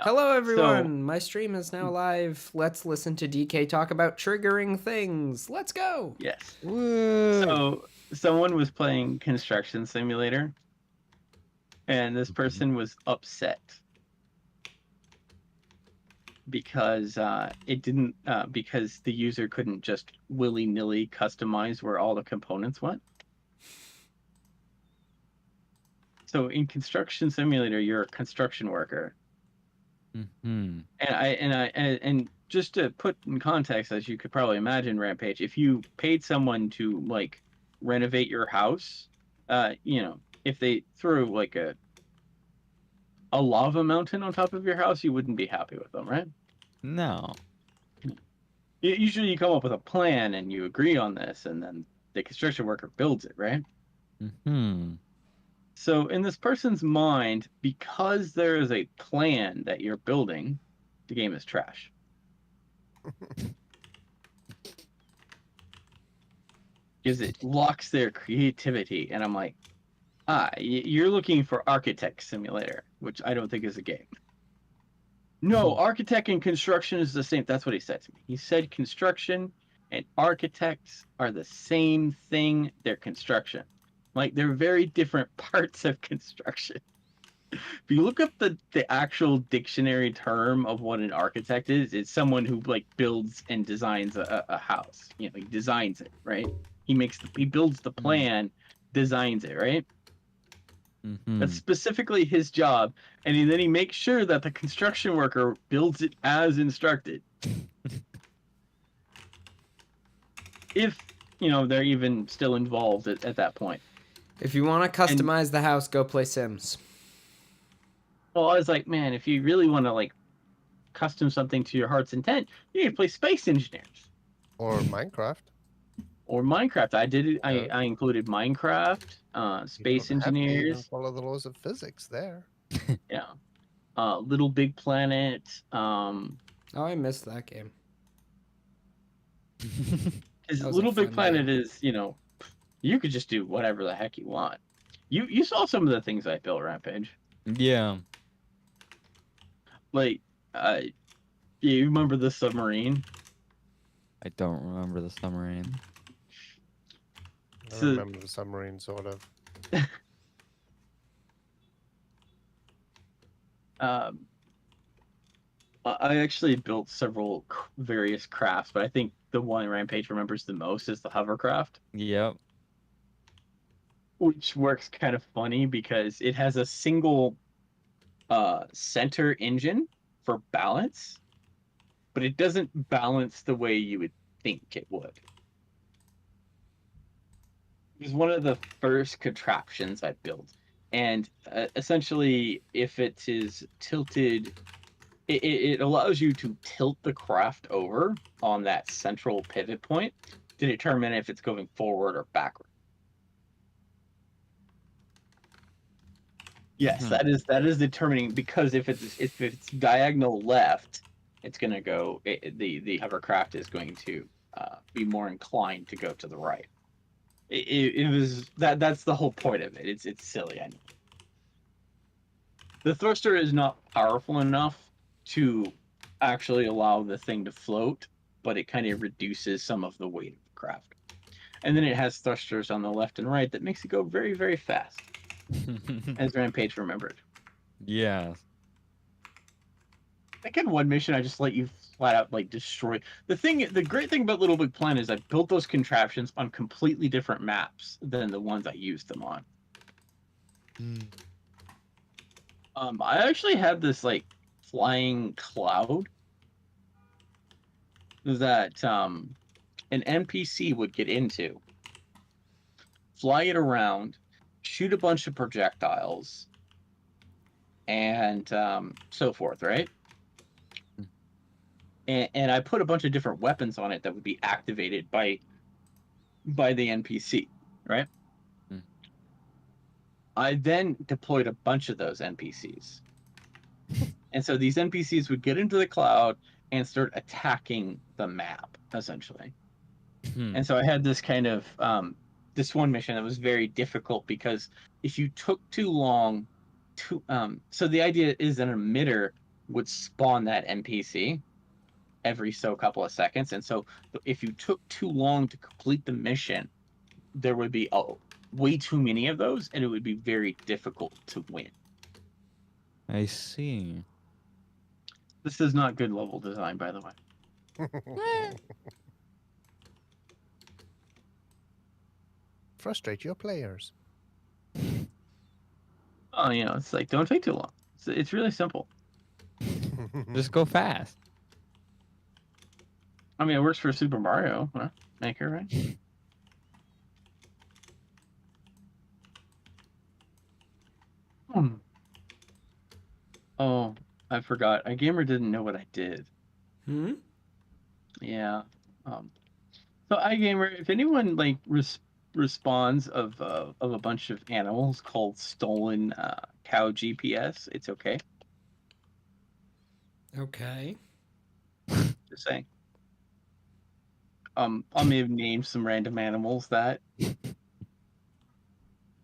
Hello, So, everyone. My stream is now live. Let's listen to DK talk about triggering things. Let's go. yes. Woo! So, someone was playing Construction Simulator, and this Mhm. person was upset because because the user couldn't just willy-nilly customize where all the components went. So, in Construction Simulator, you're a construction worker, Mhm. and just to put in context, as you could probably imagine, Rampage, if you paid someone to like renovate your house, if they threw like a lava mountain on top of your house, you wouldn't be happy with them, right? No. Usually, you come up with a plan and you agree on this, and then the construction worker builds it, right? Mhm. So, in this person's mind, because there is a plan that you're building, the game is trash. Because it locks their creativity. And I'm like, you're looking for Architect Simulator, which I don't think is a game. No, architect and construction is the same. That's what he said to me. He said construction and architects are the same thing. They're construction. Like they're very different parts of construction. If you look up the actual dictionary term of what an architect is, it's someone who like builds and designs a house. He designs it, right? He builds the Mm. plan, designs it, right? That's Mhm. specifically his job, and then he makes sure that the construction worker builds it as instructed. If they're even still involved at that point. If you want to And customize the house, go play Sims. well, I was like, man, if you really want to like custom something to your heart's intent, you need to play Space Engineers Or Minecraft. or Minecraft. I did it. I, Yeah. I included Minecraft, You Space don't have to even Engineers, follow the laws of physics there. yeah, Little Big Planet. Oh, I missed that game. Because That was a Little Big fun Planet game. is you could just do whatever the heck you want. You saw some of the things I built, Rampage. Yeah. Like, uh, you remember the submarine? I don't remember the submarine. I So, remember the submarine, sort of. um, I actually built several various crafts, but I think the one Rampage remembers the most is the hovercraft, Yep. which works kind of funny because it has a single center engine for balance, but it doesn't balance the way you would think it would. It was one of the first contraptions I built, and essentially, if it is tilted, it allows you to tilt the craft over on that central pivot point to determine if it's going forward or backward. Yes, Hmm. that is determining, because if it's diagonal left, it's going to go. The hovercraft is going to be more inclined to go to the right. It was that's the whole point of it. It's silly. I know. The thruster is not powerful enough to actually allow the thing to float, but it kind of reduces some of the weight of the craft. And then it has thrusters on the left and right that makes it go very, very fast, as Rampage remembered. Yeah. I think in one mission I just let you flat out like destroy the great thing about Little Big Planet is I built those contraptions on completely different maps than the ones I used them on. I actually had this like flying cloud that an NPC would get into, fly it around, shoot a bunch of projectiles, and so forth, right? And I put a bunch of different weapons on it that would be activated by the NPC, right? Mm. I then deployed a bunch of those NPCs. And so these NPCs would get into the cloud and start attacking the map, essentially. Hmm. And so I had this kind of this one mission that was very difficult because if you took too long to so the idea is an emitter would spawn that NPC every so couple of seconds, and so if you took too long to complete the mission, there would be way too many of those, and it would be very difficult to win. I see. This is not good level design, by the way. Frustrate your players. Oh, it's like, don't take too long. It's really simple. Just go fast. I mean, it works for Super Mario Maker, right? Oh, I forgot. A gamer didn't know what I did. Hmm? Yeah. So iGamer, if anyone like responds of a bunch of animals called stolen cow GPS, it's okay. Okay. Just saying. I may have named some random animals that.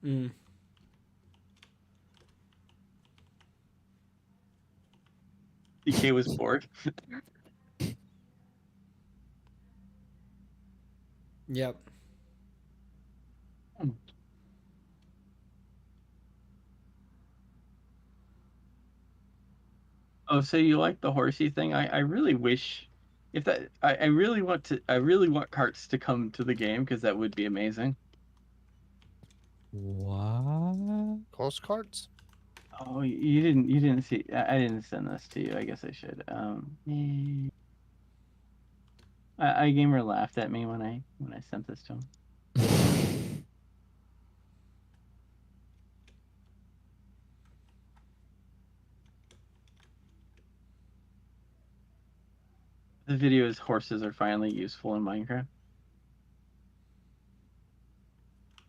Mm. DK was bored. Yep. Oh, so you like the horsey thing? I really wish if that I really want carts to come to the game because that would be amazing. What? Ghost cards? Oh, you didn't see. I didn't send this to you. I guess I should. iGamer laughed at me when I sent this to him. The video is horses are finally useful in Minecraft.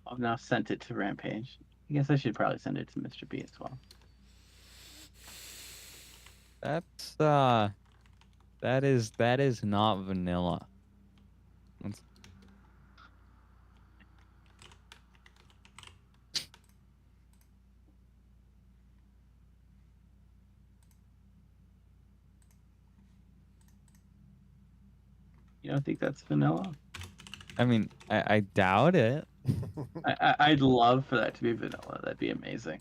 I've now sent it to Rampage. I guess I should probably send it to Mr. B as well. That is not vanilla. That's... You don't think that's vanilla? I mean, I doubt it. I'd love for that to be vanilla. That'd be amazing.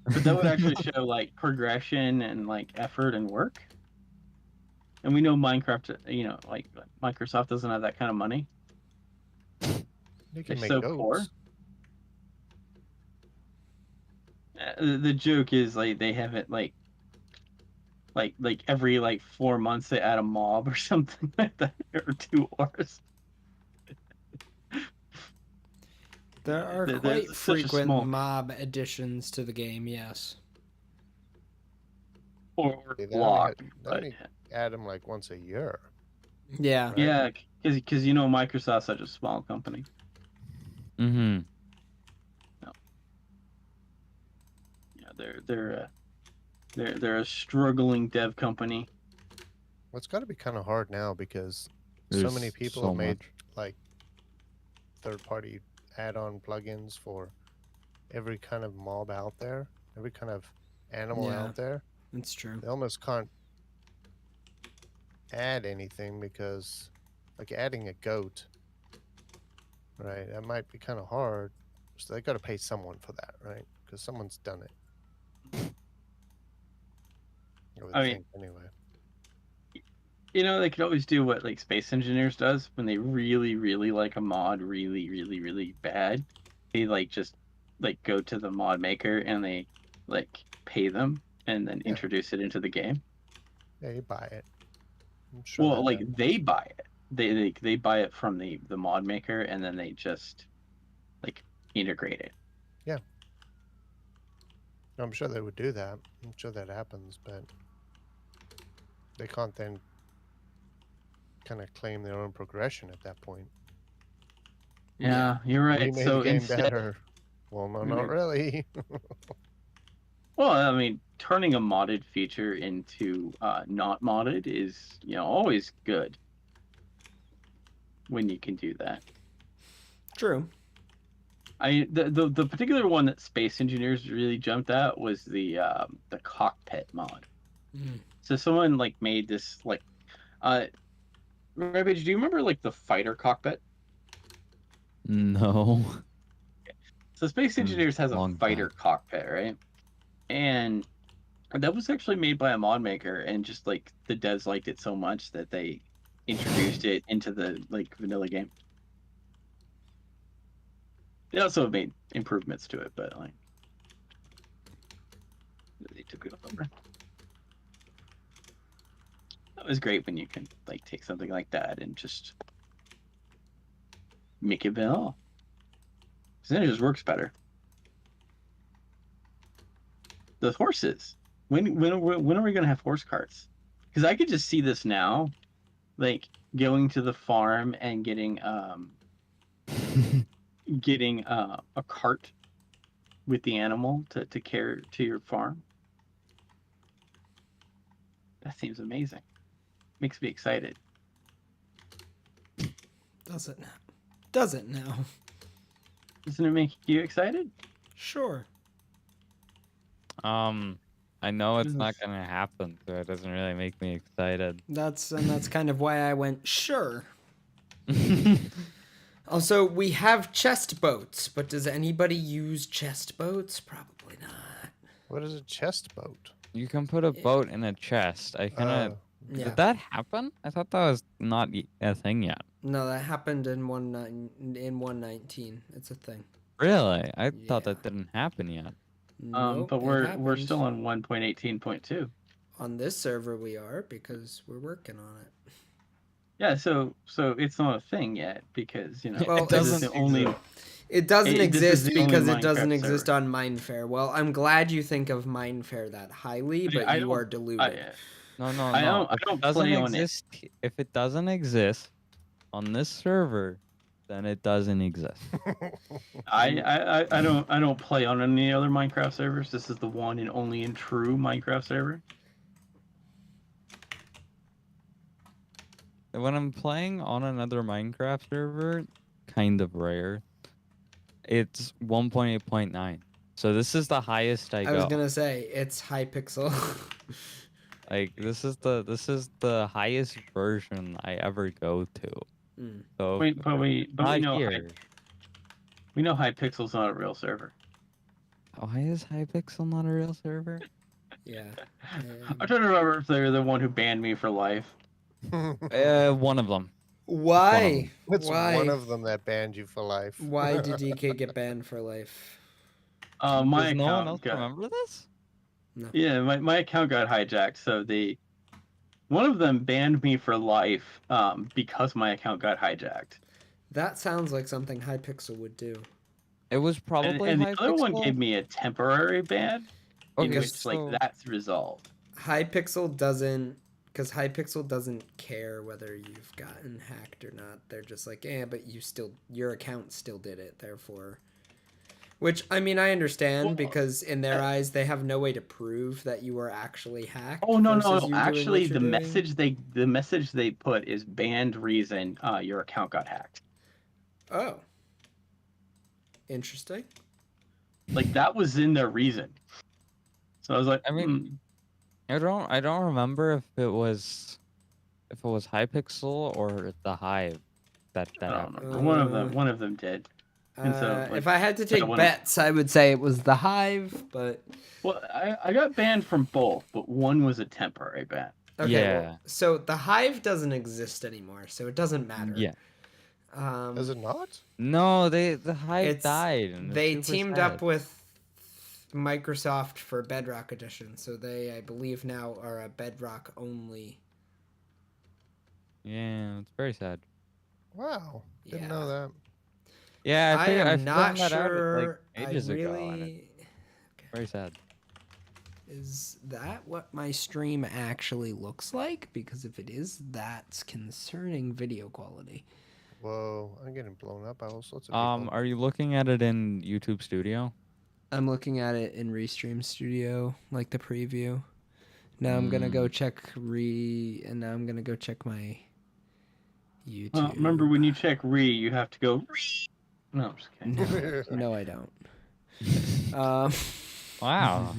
But that would actually show like progression and like effort and work. And we know Minecraft, like Microsoft doesn't have that kind of money. You They're can make so goats. poor. The joke is like they have it like every like 4 months they add a mob or something like that, or 2 ores. There are There's quite such a frequent small- mob additions to the game, yes. or They block. only But add them like once a year. Yeah. Right? yeah, because Microsoft's such a small company. Mm-hmm. Yeah, they're a struggling dev company. Well, it's got to be kind of hard now because so There's many people so have made much. like third-party add-on plugins for every kind of mob out there, every kind of animal Yeah. out there. That's true. They almost can't add anything because, like, adding a goat, right? That might be kind of hard. So they got to pay someone for that, right? Because someone's done it. I would I mean, think anyway. they could always do what like Space Engineers does when they really, really like a mod really, really, really bad. They like just like go to the mod maker and they like pay them and then Yeah. introduce it into the game. Yeah, you buy it. I'm sure Well, that like happens. they buy it. They buy it from the mod maker and then they just like integrate it. I'm sure they would do that. I'm sure that happens, but they can't then kind of claim their own progression at that point. Yeah, you're We right. made So the game instead, better. Well, no, we not made- really. well, I mean, turning a modded feature into not modded is always good when you can do that. True. The particular one that Space Engineers really jumped at was the cockpit mod. Mm. So someone like made this like, Rampage, do you remember like the fighter cockpit? No. So Space Engineers has a Long fighter back. cockpit, right? And that was actually made by a mod maker, and just like the devs liked it so much that they introduced it into the like vanilla game. They also made improvements to it, but like they took it over. That was great when you can like take something like that and just make it vanilla. Because then it just works better. The horses. When are we gonna have horse carts? Because I could just see this now, like going to the farm and getting a cart with the animal to care to your farm. That seems amazing. Makes me excited. Does it now? Does it now? Doesn't it make you excited? Sure. I know it's not Yes. gonna happen, so it doesn't really make me excited. That's kind of why I went sure. Also, we have chest boats, but does anybody use chest boats? Probably not. What is a chest boat? You can put a boat in a chest. I kind of. Yeah. Did that happen? I thought that was not a thing yet. No, that happened in 119. It's a thing. Really? I thought Yeah. that didn't happen yet. Nope, But it we're happened. still on 1.18.2. On this server we are because we're working on it. Yeah, so it's not a thing yet because Well, it this is doesn't the only. It doesn't This is exist the only because it doesn't Minecraft exist server. on Mindfair. Well, I'm glad you think of Mindfair that highly, But but I you don't- are deluded. No, no, I no. don't- I If don't it doesn't play on it. exist, if it doesn't exist on this server, then it doesn't exist. I don't play on any other Minecraft servers. This is the one and only and true Minecraft server. When I'm playing on another Minecraft server, kind of rare. It's 1.8.9. So this is the highest I I was go. gonna say it's Hypixel. Like this is the highest version I ever go to. Mm. So But we not know here. we know Hypixel's not a real server. Why is Hypixel not a real server? Yeah. I'm trying to remember if they're the one who banned me for life. One of them. Why? It's Why? one of them that banned you for life. Why did DK get banned for life? My Does no one account else got remember this? yeah, my account got hijacked. So one of them banned me for life because my account got hijacked. That sounds like something Hypixel would do. It was probably And the other one Hypixel. gave me a temporary ban, in Okay, which like so- that's resolved. Hypixel doesn't, because Hypixel doesn't care whether you've gotten hacked or not. They're just like, but your account still did it, therefore. Which, I mean, I understand Well, because in their eyes, they have no way to prove that you were actually hacked. Oh no versus no you no! doing what Actually, you're doing. the message they put is banned reason your account got hacked. Oh. Interesting. Like that was in their reason. So I was like, I mean, I don't remember if it was Hypixel or the Hive that I don't happened. remember. One of them did. And so, like, If I had to take one of- bets, I would say it was the Hive, but Well, I got banned from both, but one was a temporary ban. okay. Yeah. Well, so the Hive doesn't exist anymore, so it doesn't matter. Yeah. Does it not? No, the Hive It's- died. And it's They super teamed sad. up with Microsoft for Bedrock Edition, so they, I believe, now are a Bedrock only. Yeah, it's very sad. Wow. Didn't Yeah. know that. Yeah, I figured, am found not that out, sure. like, ages I ago. And really. it's very sad. Is that what my stream actually looks like? Because if it is, that's concerning video quality. Whoa, I'm getting blown up by all sorts of people. Are you looking at it in YouTube Studio? I'm looking at it in Restream Studio, like the preview. Now I'm gonna go check and now I'm gonna go check my YouTube. Remember when you check you have to go No, I'm just kidding. No, no, I don't. Wow.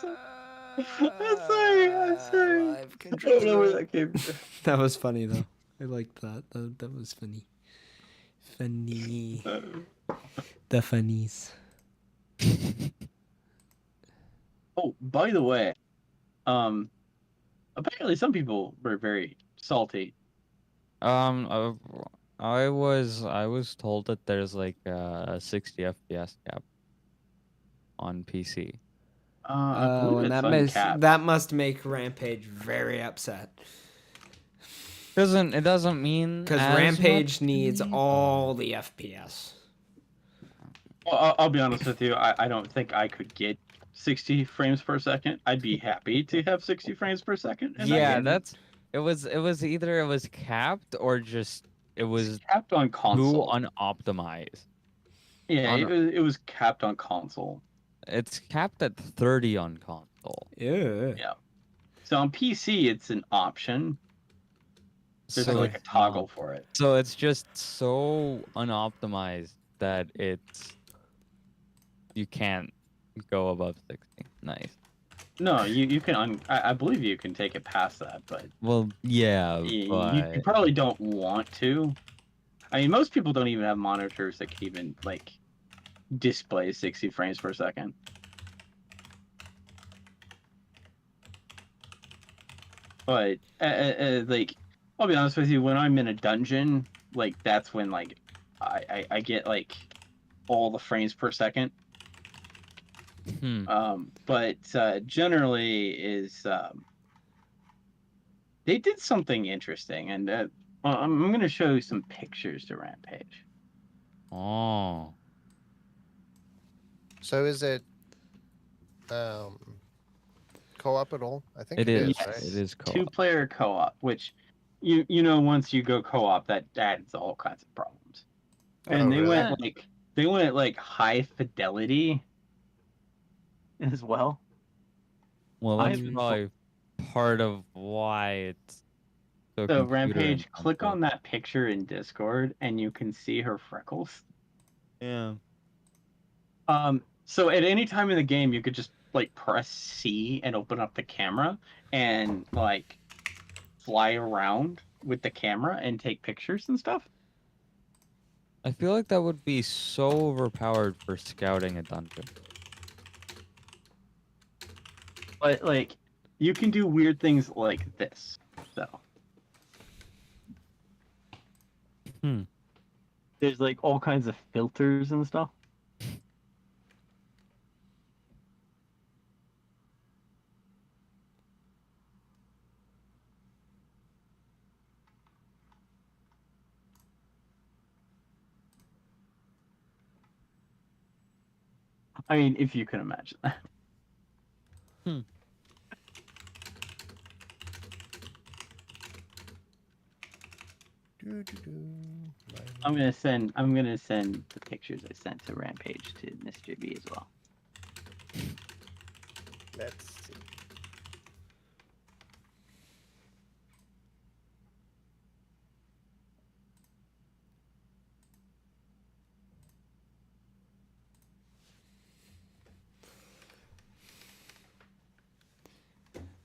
I'm sorry. Live I don't know where controller. that came from. That was funny though. I liked that. That was funny. Funny. The funnies. Oh, by the way, apparently some people were very salty. Uh, I was told that there's like a 60 FPS cap on PC. I Oh, believe and it's uncapped. that must make Rampage very upset. It doesn't mean Because as Rampage much to needs me, all the FPS. Well, I'll be honest with you. I don't think I could get 60 frames per second. I'd be happy to have 60 frames per second in that yeah, game. it was either it was capped or just it It's was capped on too console. unoptimized. Yeah, On it was capped on console. It's capped at 30 on console. Yeah. Yeah. So on PC, it's an option. There's So like a it's toggle not. for it. So it's just so unoptimized that you can't go above 60. Nice. No, you can. I believe you can take it past that, but Well, yeah, you but probably don't want to. I mean, most people don't even have monitors that can even like display 60 frames per second. But like, I'll be honest with you, when I'm in a dungeon, like that's when like I get like all the frames per second. But generally is they did something interesting, and I'm going to show you some pictures to Rampage. oh, So is it co-op at all? I think it it is. is, Yes. right? It is co-op. Two-player co-op, which you know once you go co-op, that adds all kinds of problems. And Oh, they really? went like high fidelity as well. Well, that's I've probably part of why it's so So computer Rampage, click intensive. on that picture in Discord, and you can see her freckles. Yeah. So at any time in the game, you could just like press C and open up the camera and like fly around with the camera and take pictures and stuff. I feel like that would be so overpowered for scouting a dungeon. But like, you can do weird things like this. So there's like all kinds of filters and stuff. I mean, if you can imagine that. I'm gonna send the pictures I sent to Rampage to Mr. B as well. Let's see.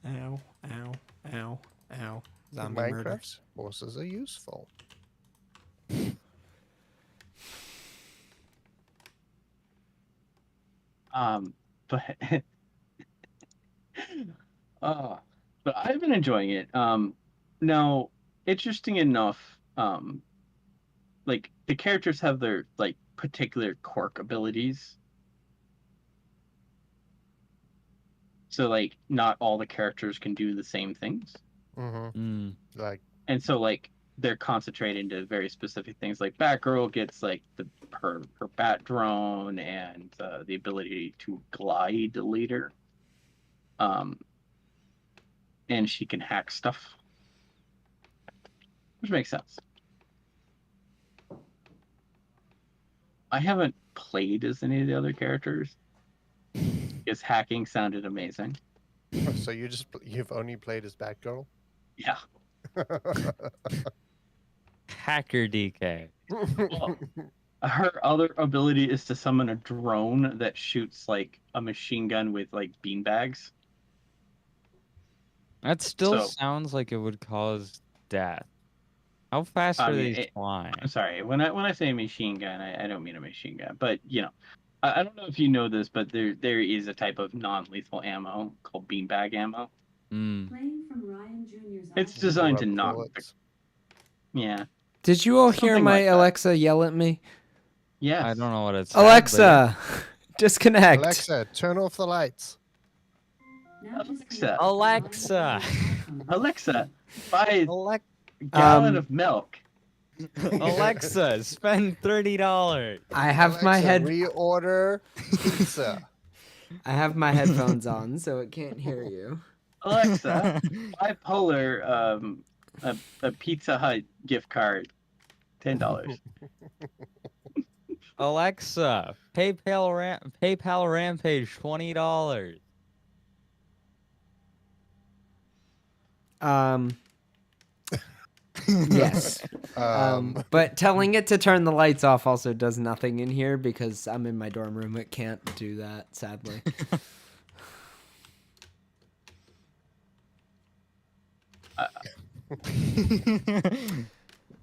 Ow, ow, ow, ow. Zombie murder. Minecraft's bosses are useful. But but I've been enjoying it. Now, interesting enough, like the characters have their like particular quirk abilities. So like not all the characters can do the same things. Mm-hmm. Like, And so like they're concentrated into very specific things. Like Batgirl gets like her bat drone and the ability to glide later. And she can hack stuff, which makes sense. I haven't played as any of the other characters. Because hacking sounded amazing. so you've only played as Batgirl? Yeah. Hacker DK. Well, Her other ability is to summon a drone that shoots like a machine gun with like beanbags. That still So sounds like it would cause death. How fast I are mean, they flying? I'm sorry. When I say machine gun, I don't mean a machine gun. But I don't know if you know this, but there is a type of non-lethal ammo called beanbag ammo. Mm. Playing from Ryan Jr.'s It's iPhone. designed to Rubber knock. bullets. Yeah, Did you all hear something my like that. Alexa yell at me? Yes. I don't know what it said. Alexa, disconnect. Alexa, turn off the lights. Now Alexa. disconnect from Ryan Alexa. Jr.'s iPhone. Alexa, buy Alexa. a gallon Um, of milk. Alexa, spend $30. I have my Alexa, head. reorder pizza. I have my headphones on, so it can't hear you. Alexa, buy Polar a Pizza Hut gift card, $10. Alexa, PayPal Rampage $20. Yes. But telling it to turn the lights off also does nothing in here because I'm in my dorm room. It can't do that, sadly.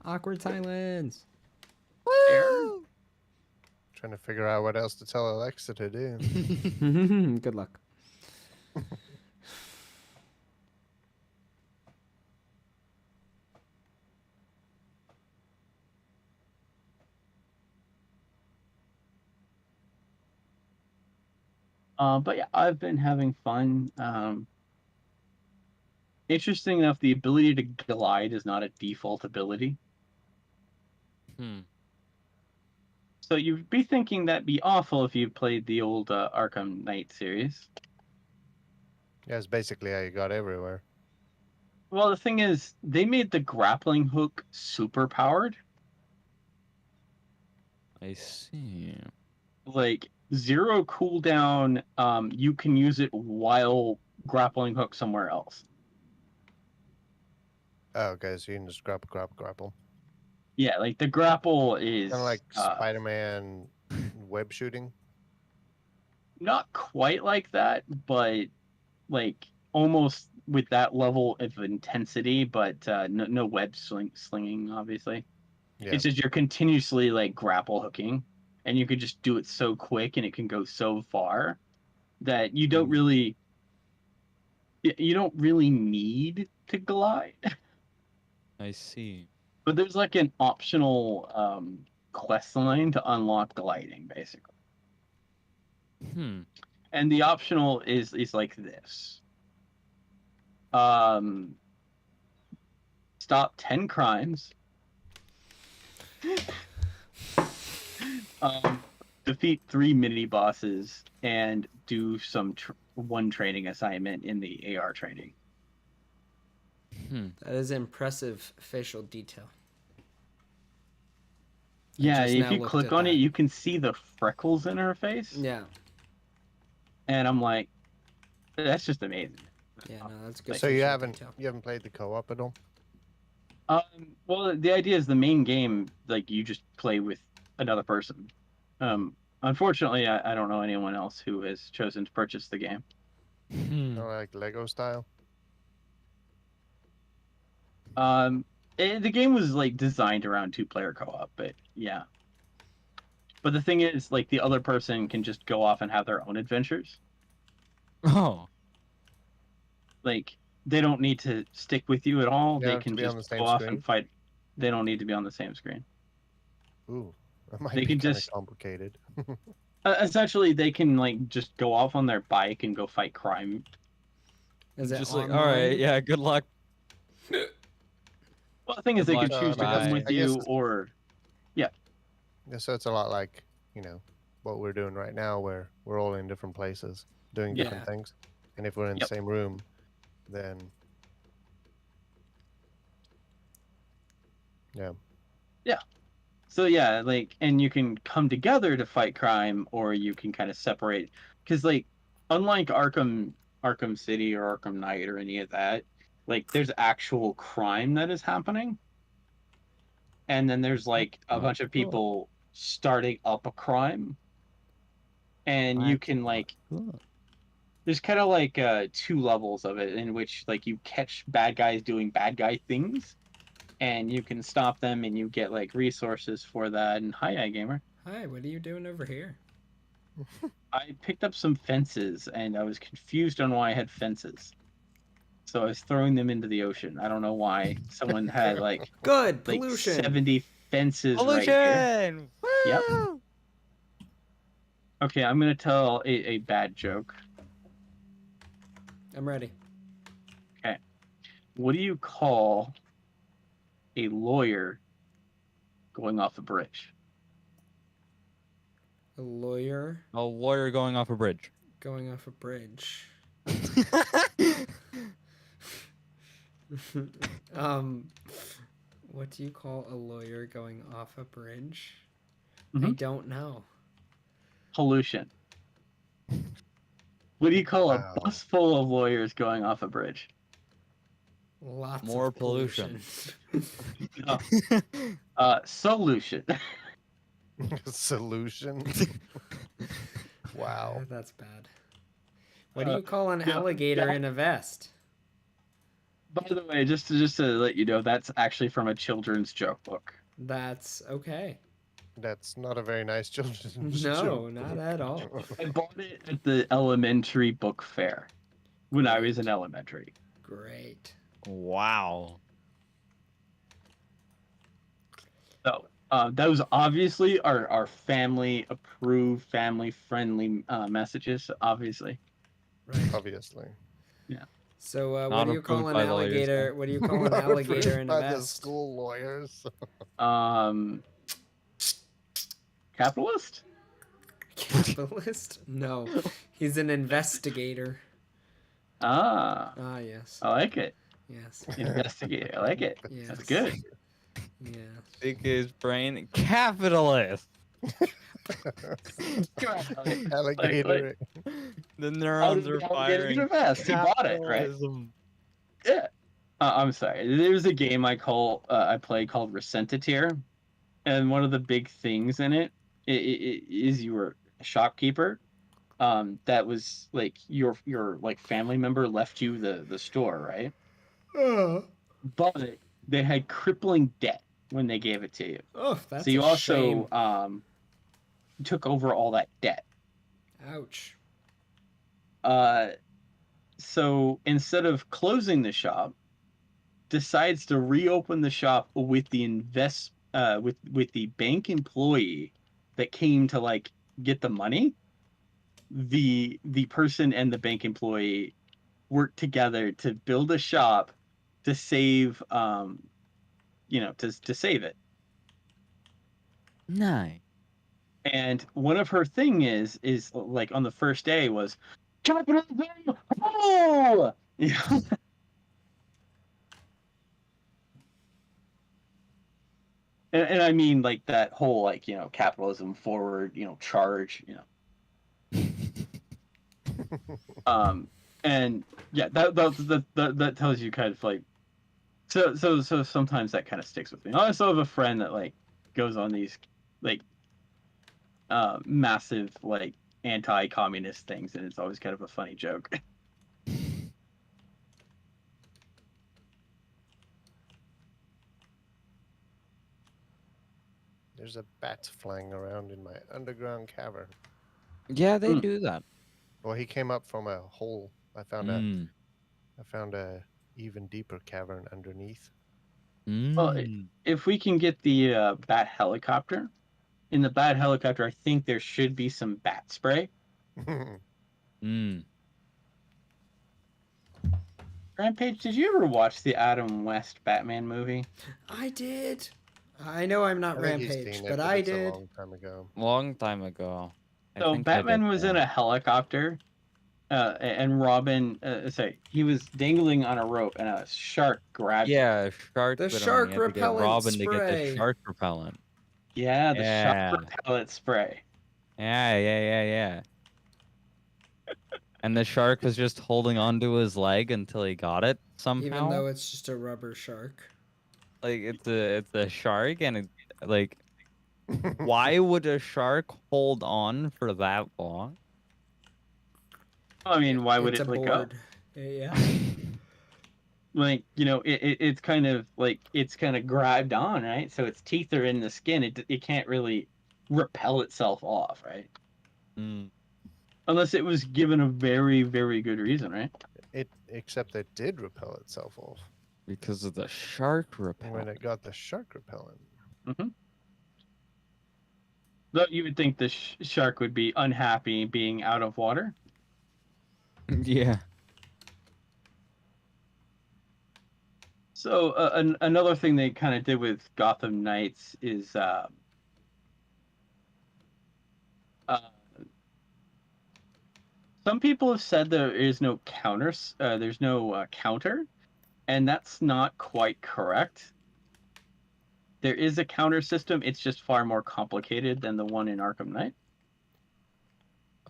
Awkward silence. Fair. Trying to figure out what else to tell Alexa to do. Good luck. But yeah, I've been having fun. Interesting enough, the ability to glide is not a default ability. Hmm. So you'd be thinking that'd be awful if you played the old Arkham Knight series. Yeah, it's basically how you got everywhere. Well, the thing is, they made the grappling hook super powered. I see. Like 0 cooldown, you can use it while grappling hook somewhere else. Oh, okay, so you can just grapple. Yeah, like the grapple is Kind of like Spider-Man web shooting. not quite like that, but like almost with that level of intensity, but no web slinging, obviously. Yeah. It's just you're continuously like grapple hooking, and you can just do it so quick, and it can go so far that you don't really need to glide. I see. But there's like an optional quest line to unlock gliding, basically. Hmm. And the optional is like this. Stop 10 crimes. Defeat 3 mini bosses and do some one training assignment in the AR training. Hmm. That is impressive facial detail. Yeah, just if now you looked click at on that. it, you can see the freckles in her face. Yeah. And I'm like, that's just amazing. Yeah, no, that's good. So you facial haven't detail. played the co-op at all? Well, the idea is the main game, like you just play with another person. Unfortunately, I don't know anyone else who has chosen to purchase the game. Hmm. Like Lego style? The game was like designed around 2-player co-op, but yeah. But the thing is, like the other person can just go off and have their own adventures. Oh. Like they don't need to stick with you at all. They They have to can be on just the go same off screen? and fight. They don't need to be on the same screen. Ooh, that might They be can kind of just complicated. essentially they can like just go off on their bike and go fight crime. Is it Just online? like, all right, yeah, good luck. Well, the thing is, Good they luck. could choose to Bye. come with I guess you, or Yeah, so it's a lot like, what we're doing right now, where we're all in different places doing Yeah. different things. And if we're in Yep. the same room, then yeah. so yeah, like, and you can come together to fight crime, or you can kind of separate, because like, unlike Arkham City or Arkham Knight or any of that, like, there's actual crime that is happening, and then there's like a bunch of people starting up a crime, and you can like Cool. there's kind of like 2 levels of it in which like you catch bad guys doing bad guy things, and you can stop them, and you get like resources for that. And hi, iGamer. Hi, what are you doing over here? I picked up some fences, and I was confused on why I had fences. So I was throwing them into the ocean. I don't know why. Someone had like Good, like pollution. 70 fences right here. Pollution! Yep. Woo! Okay, I'm gonna tell a bad joke. I'm ready. What do you call a lawyer going off a bridge? A lawyer A lawyer going off a bridge. going off a bridge. What do you call a lawyer going off a bridge? I Mhm. don't know. Pollution. What do you call Wow. a bus full of lawyers going off a bridge? Lots More of pollution. No. Solution. Solution. Wow. That's bad. What do Uh, you call an no, alligator that- in a vest? By the way, just to let you know, that's actually from a children's joke book. That's okay. That's not a very nice children's No, joke. not at all. I bought it at the elementary book fair when I was in elementary. Great. Wow. So those obviously are family approved, family friendly messages. Obviously, Right. Obviously. So what Not do you call approved an by lawyers, alligator? though. What do you call an Not alligator approved in a by the vest? school lawyers. Capitalist. Capitalist? No, he's an investigator. Ah, Ah, yes, I like it. yes, Investigator. I like it. yes. That's good. Yeah. Think his brain capitalist. Alligator. The How neurons did are the alligator firing. get a vest? He bought it, right? Capitalism. Yeah. I'm sorry. There's a game I play called Recentiteer, and one of the big things in it is you were a shopkeeper. That was like your like family member left you the store, right? But they had crippling debt when they gave it to you. Oh, that's So you a also shame. took over all that debt. Ouch. So instead of closing the shop, decides to reopen the shop with the with the bank employee that came to like get the money. The person and the bank employee worked together to build a shop to save to save it. Nice. And one of her thing is like on the first day was capitalism. Oh! You know? And I mean like that whole like capitalism forward charge and yeah that tells you kind of like so sometimes that kind of sticks with me. I also have a friend that like goes on these like massive like anti-communist things, and it's always kind of a funny joke. There's a bat flying around in my underground cavern. Yeah, they Hmm. do that. Well, he came up from a hole. I found Mm. a even deeper cavern underneath. Well, Mm. if we can get the bat helicopter, in the bat helicopter, I think there should be some bat spray. Mm. Rampage, did you ever watch the Adam West Batman movie? I did. I know I'm not I think he's Rampage, seen it, but I it's did. a long time ago. Long time ago. I So think I Batman did, was yeah. in a helicopter, and Robin, he was dangling on a rope, and a shark grabbed him. Yeah, shark. The bit on shark him. You had to get repellent Robin to get spray. the shark repellent. Yeah, the Yeah. shark repellent spray. Yeah. And the shark was just holding onto his leg until he got it somehow. Even though it's just a rubber shark. Like it's a shark, and it, like Why would a shark hold on for that long? I mean, why would It's it a let go? board. Yeah. Like, you know, it's kind of like it's kind of grabbed on, right? So its teeth are in the skin. It can't really repel itself off, right? Mm, Unless it was given a very, very good reason, right? Except it did repel itself off because of the shark when repellent. it got the shark repellent. Mm-hmm. Though you would think the shark would be unhappy being out of water. Yeah. So another thing they kind of did with Gotham Knights is uh, some people have said there is no counters. There's no counter, and that's not quite correct. There is a counter system. It's just far more complicated than the one in Arkham Knight.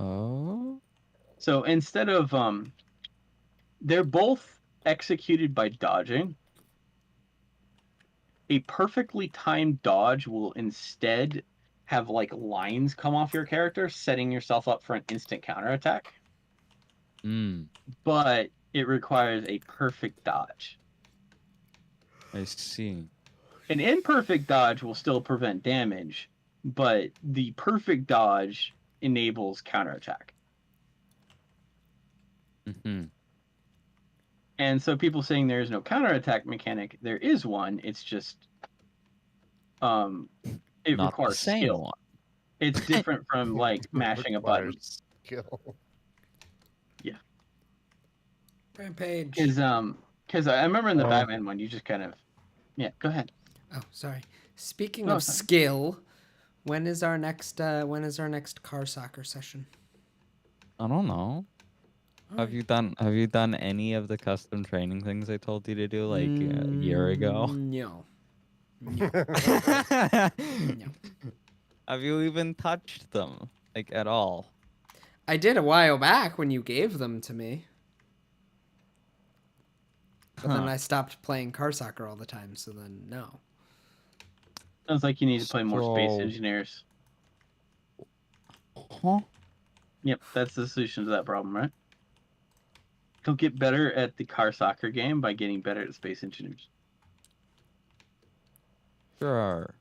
Oh. So instead of they're both executed by dodging. A perfectly timed dodge will instead have like lines come off your character, setting yourself up for an instant counterattack. Mm. But it requires a perfect dodge. I see. An imperfect dodge will still prevent damage, but the perfect dodge enables counterattack. Mm-hmm. And so people saying there is no counterattack mechanic, there is one. It's just it Not the requires same skill. one. It's different from like mashing a button. Requires skill. Rampage. Because I remember in the Oh. Batman one, you just kind of go ahead. Oh, sorry. Speaking No, of sorry. skill, when is our next car soccer session? I don't know. Have you done any of the custom training things I told you to do like a year ago? No. Have you even touched them like at all? I did a while back when you gave them to me. But then Huh. I stopped playing car soccer all the time, so then no. Sounds like you need to play more Space So- Engineers. Huh? Yep, that's the solution to that problem, right? He'll get better at the car soccer game by getting better at Space Engineers. Sure.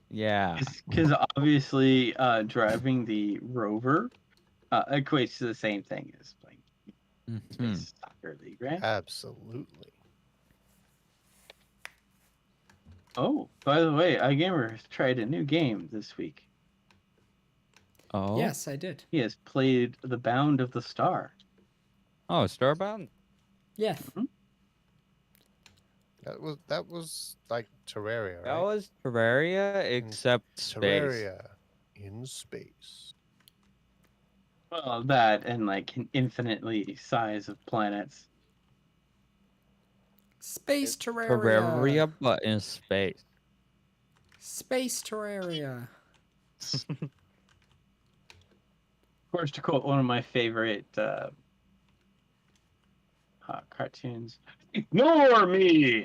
Yeah. Because obviously, driving the Rover equates to the same thing as playing Mhm. Space Soccer League, right? Absolutely. Oh, by the way, iGamer tried a new game this week. Oh. Yes, I did. He has played The Bound of the Star. Oh, Starbound. Yeah. That was like Terraria, right? That was Terraria, except space. Terraria in space. Well, that and like an infinitely size of planets. Space Terraria. Terraria, but in space. Space Terraria. Of course, to quote one of my favorite cartoons, "Ignore me."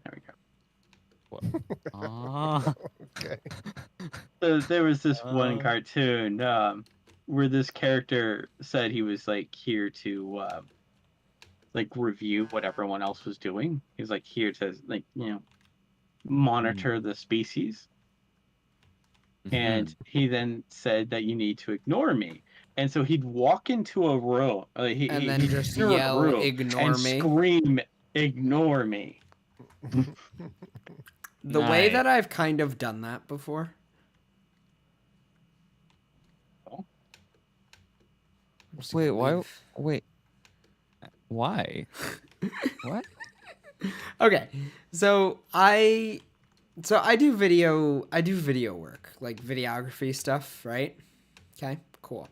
There we go. Ah. Okay. So there was this one Uh. cartoon where this character said he was like here to like review what everyone else was doing. He was like here to like monitor the species. And he then said that you need to ignore me. And so he'd walk into a room, And then he'd just enter a yell, room "Ignore and me." scream, "Ignore me." The way Nice. that I've kind of done that before. Oh. I'm just Wait, gonna why? leave. Wait. Why? What? Okay, so I do video work, like videography stuff, right? Okay, cool.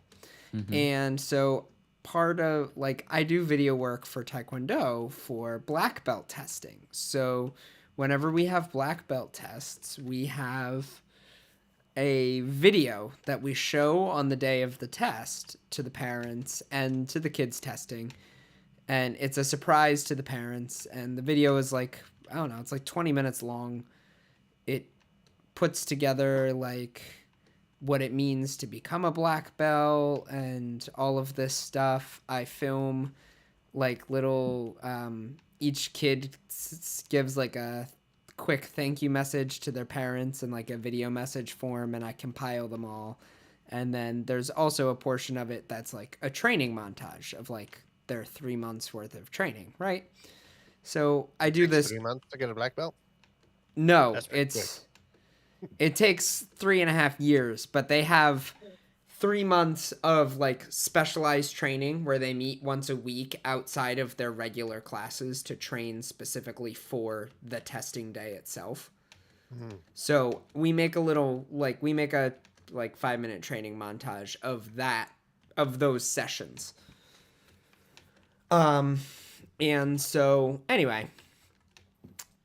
Mhm. And so part of like I do video work for Taekwondo for black belt testing. So whenever we have black belt tests, we have a video that we show on the day of the test to the parents and to the kids testing. And it's a surprise to the parents. And the video is like, I don't know, it's like 20 minutes long. It puts together like what it means to become a black belt and all of this stuff. I film like little each kid gives like a quick thank you message to their parents in like a video message form, and I compile them all. And then there's also a portion of it that's like a training montage of like their 3 months worth of training, right? So I do this. 3 months to get a black belt. No, That's pretty it takes 3.5 years, but they have 3 months of like specialized training where they meet once a week outside of their regular classes to train specifically for the testing day itself. So we make a 5-minute training montage of those sessions. And so anyway,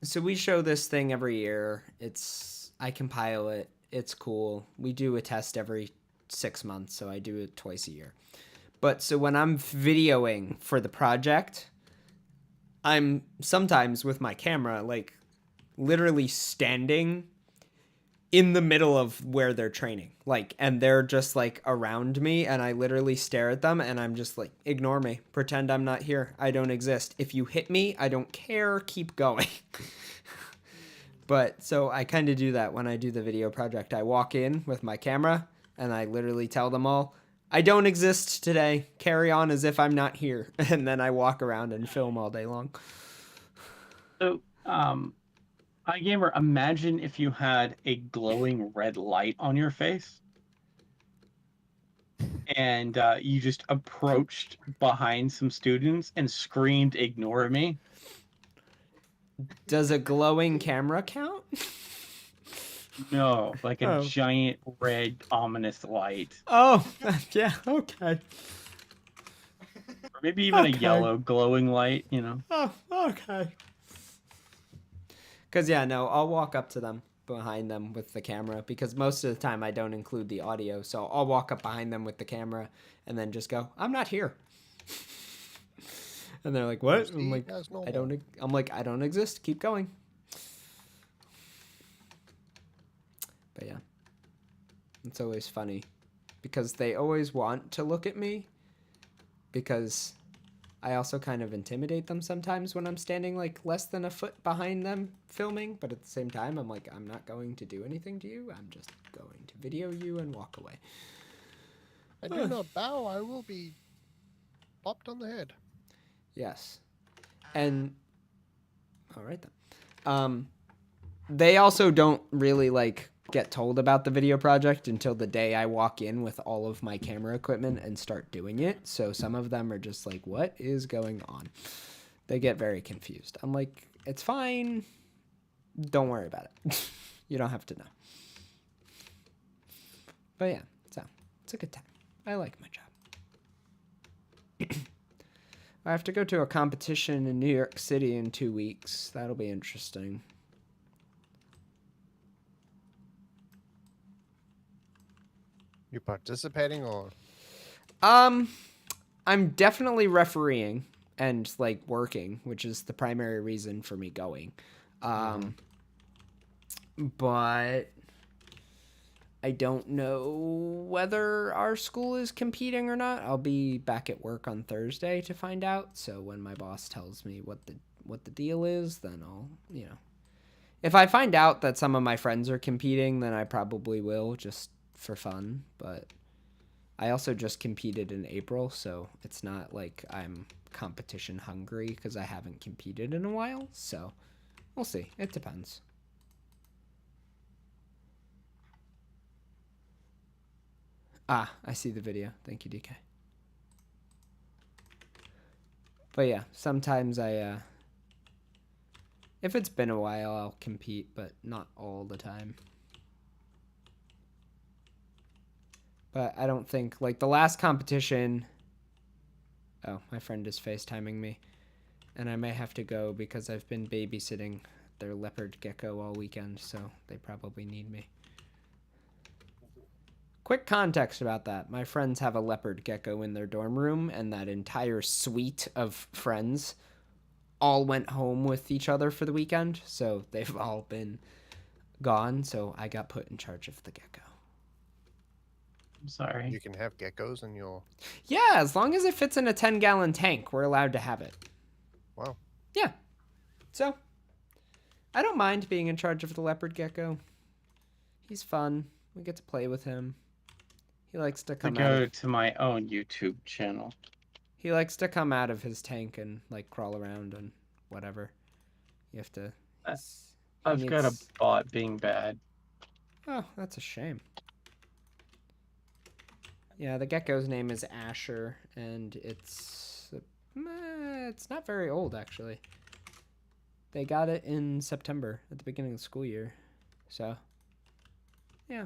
so we show this thing every year. I compile it. It's cool. We do a test every 6 months, so I do it twice a year. But so when I'm videoing for the project, I'm sometimes with my camera, like literally standing in the middle of where they're training, like, and they're just like around me, and I literally stare at them, and I'm just like, ignore me, pretend I'm not here, I don't exist. If you hit me, I don't care, keep going. But so I kind of do that when I do the video project. I walk in with my camera and I literally tell them all, I don't exist today, carry on as if I'm not here. And then I walk around and film all day long. So, iGamer, imagine if you had a glowing red light on your face and you just approached behind some students and screamed, ignore me. Does a glowing camera count? No, like a Oh. giant red ominous light. Oh, yeah, okay. Or maybe even a Okay. yellow glowing light, you know. Oh, okay. Because, yeah, no, I'll walk up to them, behind them with the camera, because most of the time I don't include the audio. So I'll walk up behind them with the camera and then just go, I'm not here. And they're like, what? I'm like, I don't exist. Keep going. But yeah, it's always funny because they always want to look at me, because I also kind of intimidate them sometimes when I'm standing like less than a foot behind them filming. But at the same time, I'm like, I'm not going to do anything to you. I'm just going to video you and walk away. I do not bow. I will be popped on the head. Yes. And all right then. They also don't really like get told about the video project until the day I walk in with all of my camera equipment and start doing it. So some of them are just like, what is going on? They get very confused. I'm like, it's fine. Don't worry about it. You don't have to know. But yeah, so it's a good time. I like my job. I have to go to a competition in New York City in 2 weeks. That'll be interesting. You participating or? I'm definitely refereeing and like working, which is the primary reason for me going. But I don't know whether our school is competing or not. I'll be back at work on Thursday to find out. So when my boss tells me what the deal is, then I'll, you know. If I find out that some of my friends are competing, then I probably will, just for fun. But I also just competed in April, so it's not like I'm competition hungry because I haven't competed in a while. So we'll see. It depends. Ah, I see the video. Thank you, DK. But yeah, sometimes if it's been a while, I'll compete, but not all the time. But I don't think, like, the last competition... Oh, my friend is FaceTiming me. And I may have to go because I've been babysitting their leopard gecko all weekend, so they probably need me. Quick context about that. My friends have a leopard gecko in their dorm room, and that entire suite of friends all went home with each other for the weekend. So they've all been gone, so I got put in charge of the gecko. I'm sorry. You can have geckos in your. Yeah, as long as it fits in a 10-gallon tank, we're allowed to have it. Wow. Yeah. So, I don't mind being in charge of the leopard gecko. He's fun. We get to play with him. He likes to To come out. go to my own YouTube channel. He likes to come out of his tank and like crawl around and whatever. You have to. he I've got a needs- bot being bad. Oh, that's a shame. Yeah, the gecko's name is Asher, and it's not very old actually. They got it in September at the beginning of the school year, so yeah,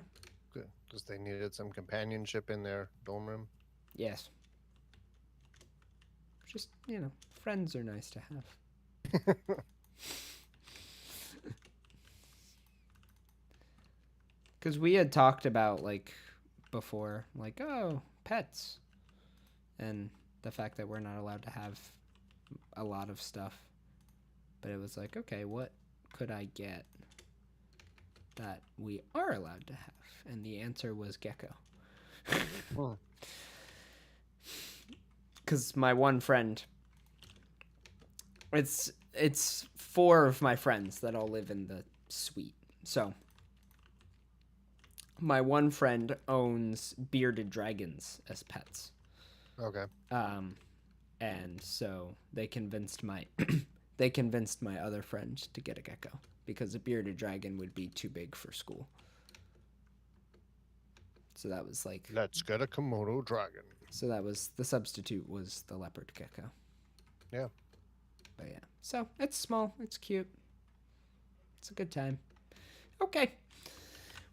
Good. Because they needed some companionship in their dorm room. yes. Just friends are nice to have. Because we had talked about like before, like pets, and the fact that we're not allowed to have a lot of stuff. But it was like, okay, what could I get that we are allowed to have? And the answer was gecko. Hmm. Because my one friend, it's 4 of my friends that all live in the suite. So my one friend owns bearded dragons as pets. Okay. And so they convinced my other friend to get a gecko because a bearded dragon would be too big for school. So that was like, Let's get a Komodo dragon. so that was the substitute was the leopard gecko. Yeah. But yeah, so it's small, it's cute, it's a good time. Okay,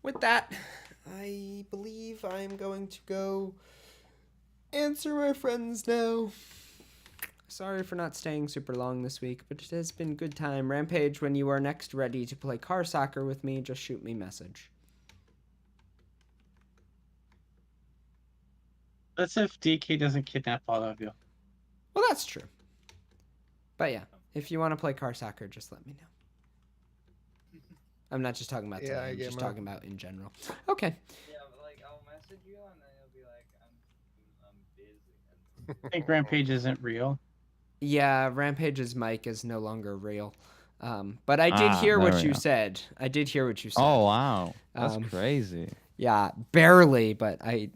with that, I believe I'm going to go answer my friends now. Sorry for not staying super long this week, but it has been good time. Rampage, when you are next ready to play car soccer with me, just shoot me a message. That's if DK doesn't kidnap all of you. Well, that's true. But yeah, if you want to play car soccer, just let me know. I'm not just talking about Yeah, today, I I'm get just my- talking about in general. Okay. Yeah, but like I'll message you and then you'll be like, I'm busy. I think Rampage isn't real. Yeah, Rampage's mic is no longer real. But I did hear there what we you go. said. I did hear what you said. Oh wow, that's Um, crazy. Yeah, barely, but I